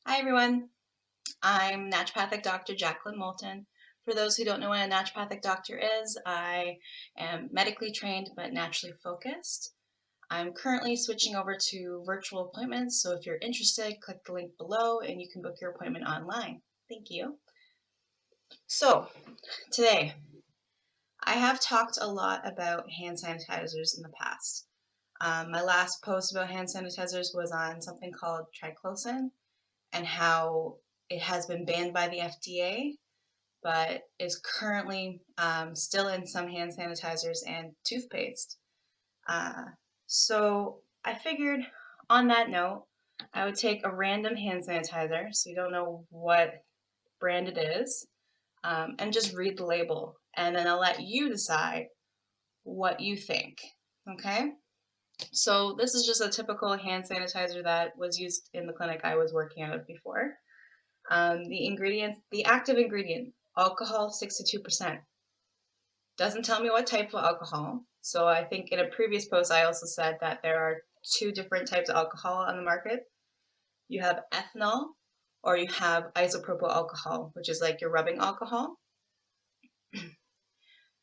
Hi everyone, I'm naturopathic Dr. Jacqueline Moulton. For those who don't know what a naturopathic doctor is, I am medically trained but naturally focused. I'm currently switching over to virtual appointments, so if you're interested, click the link below and you can book your appointment online. Thank you. So, today, I have talked a lot about hand sanitizers in the past. My last post about hand sanitizers was on something called triclosan and how it has been banned by the FDA, but is currently still in some hand sanitizers and toothpaste. So I figured on that note, I would take a random hand sanitizer, so you don't know what brand it is, and just read the label. And then I'll let you decide what you think. Okay? So this is just a typical hand sanitizer that was used in the clinic I was working out of before. The active ingredient, alcohol 62%. Doesn't tell me what type of alcohol. So I think in a previous post I also said that there are two different types of alcohol on the market. You have ethanol or you have isopropyl alcohol, which is like your rubbing alcohol.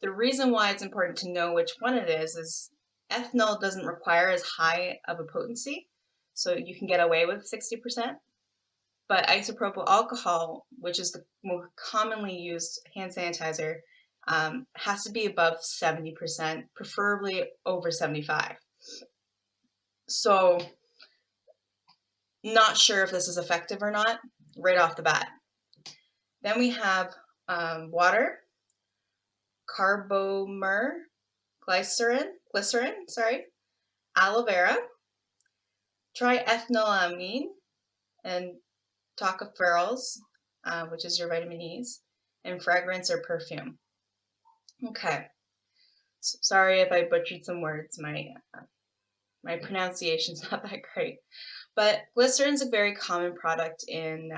The reason why it's important to know which one it is ethanol doesn't require as high of a potency, so you can get away with 60%. But isopropyl alcohol, which is the more commonly used hand sanitizer, has to be above 70%, preferably over 75. So not sure if this is effective or not right off the bat. Then we have water, carbomer, glycerin, aloe vera, triethanolamine, and tocopherols, which is your vitamin E's, and fragrance or perfume. Okay, so sorry if I butchered some words. My pronunciation's not that great, but glycerin's a very common product in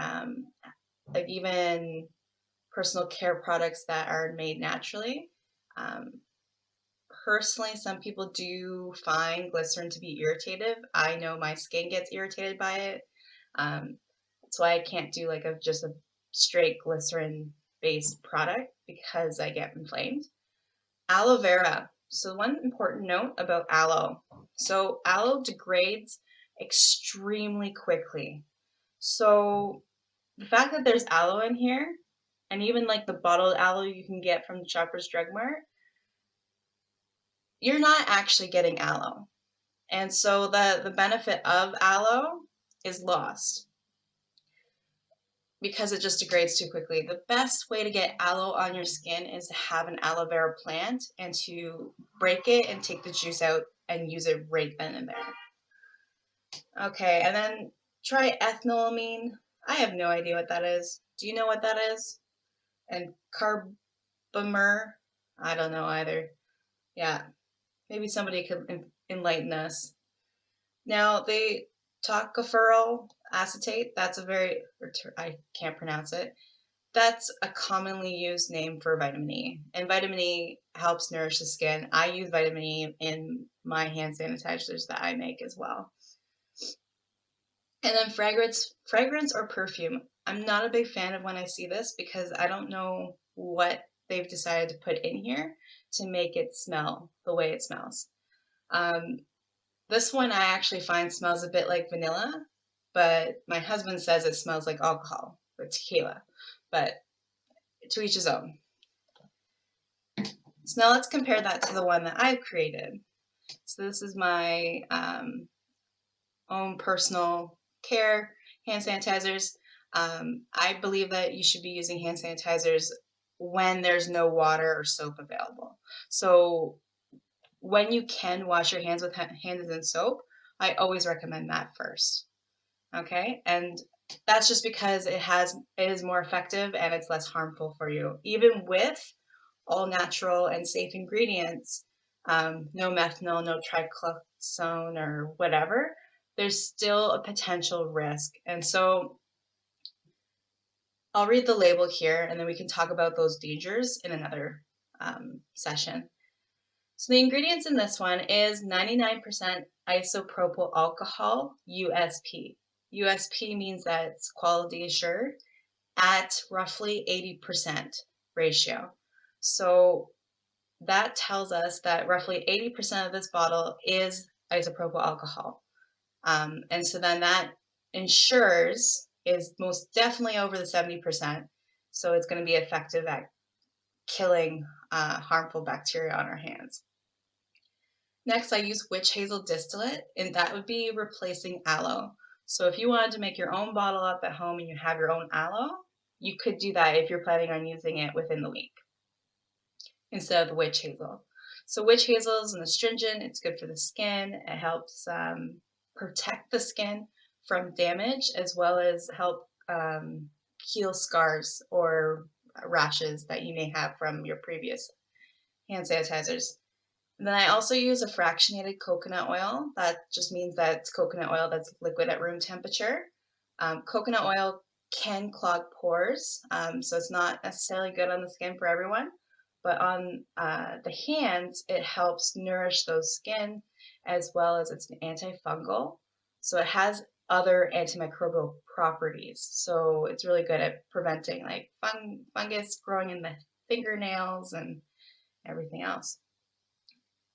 like even personal care products that are made naturally. Personally, some people do find glycerin to be irritative. I know my skin gets irritated by it. That's why I can't do like just a straight glycerin based product because I get inflamed. Aloe vera. So one important note about aloe. So aloe degrades extremely quickly. So the fact that there's aloe in here, and even like the bottled aloe you can get from the Shoppers Drug Mart, you're not actually getting aloe. And so the benefit of aloe is lost because it just degrades too quickly. The best way to get aloe on your skin is to have an aloe vera plant and to break it and take the juice out and use it right then and there. Okay, and then triethanolamine. I have no idea what that is. Do you know what that is? And carbomer. I don't know either. Yeah, maybe somebody could enlighten us. Now, the tocopherol acetate, that's a very, I can't pronounce it. That's a commonly used name for vitamin E. And vitamin E helps nourish the skin. I use vitamin E in my hand sanitizers that I make as well. And then fragrance or perfume. I'm not a big fan of when I see this because I don't know what they've decided to put in here to make it smell the way it smells. This one I actually find smells a bit like vanilla, but my husband says it smells like alcohol or tequila, but to each his own. So now let's compare that to the one that I've created. So this is my own personal care hand sanitizers. I believe that you should be using hand sanitizers when there's no water or soap available. So when you can wash your hands with hands and soap, I always recommend that first. Okay, and that's just because it is more effective and it's less harmful for you. Even with all natural and safe ingredients, no methanol, no triclosan or whatever, there's still a potential risk. And so I'll read the label here and then we can talk about those dangers in another session. So the ingredients in this one is 99% isopropyl alcohol, USP. USP means that it's quality assured at roughly 80% ratio. So that tells us that roughly 80% of this bottle is isopropyl alcohol. And so then that ensures is most definitely over the 70%. So it's going to be effective at killing harmful bacteria on our hands. Next, I use witch hazel distillate, and that would be replacing aloe. So if you wanted to make your own bottle up at home and you have your own aloe, you could do that if you're planning on using it within the week instead of the witch hazel. So witch hazel is an astringent. It's good for the skin. It helps protect the skin from damage as well as help heal scars or rashes that you may have from your previous hand sanitizers. And then I also use a fractionated coconut oil. That just means that it's coconut oil that's liquid at room temperature. Coconut oil can clog pores, so it's not necessarily good on the skin for everyone. But on the hands, it helps nourish those skin as well as it's an antifungal. So it has other antimicrobial properties. So it's really good at preventing like fungus growing in the fingernails and everything else.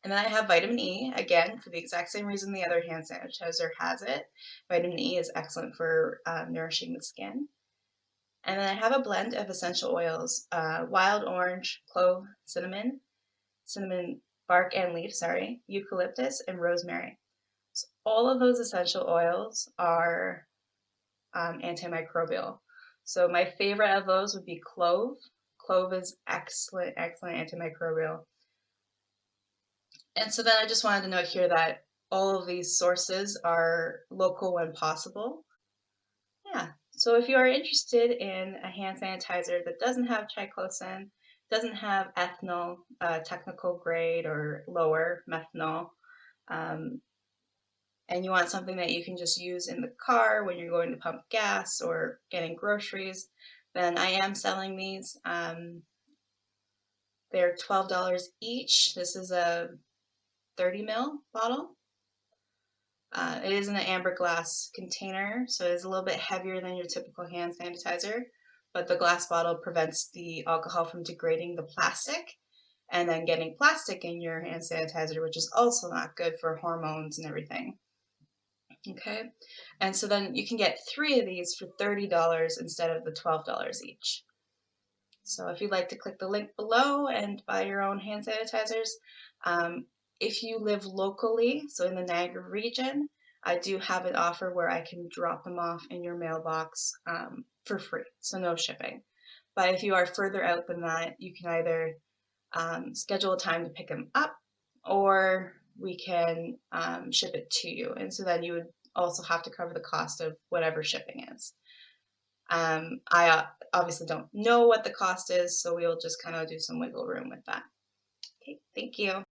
And then I have vitamin E, again, for the exact same reason the other hand sanitizer has it. Vitamin E is excellent for nourishing the skin. And then I have a blend of essential oils, wild orange, clove, cinnamon bark and leaf, eucalyptus, and rosemary. So all of those essential oils are antimicrobial. So my favorite of those would be clove. Clove is excellent, excellent antimicrobial. And so then I just wanted to note here that all of these sources are local when possible. Yeah, so if you are interested in a hand sanitizer that doesn't have triclosan, doesn't have ethanol, technical grade or lower methanol, and you want something that you can just use in the car when you're going to pump gas or getting groceries, then I am selling these. They're $12 each. This is a 30 ml bottle. It is in an amber glass container, so it is a little bit heavier than your typical hand sanitizer, but the glass bottle prevents the alcohol from degrading the plastic and then getting plastic in your hand sanitizer, which is also not good for hormones and everything. Okay, and so then you can get 3 of these for $30 instead of the $12 each. So if you'd like to click the link below and buy your own hand sanitizers, if you live locally, so in the Niagara region, I do have an offer where I can drop them off in your mailbox for free, so no shipping. But if you are further out than that, you can either schedule a time to pick them up, or we can ship it to you. And so then you would also have to cover the cost of whatever shipping is. I obviously don't know what the cost is, so we'll just kind of do some wiggle room with that. Okay, thank you.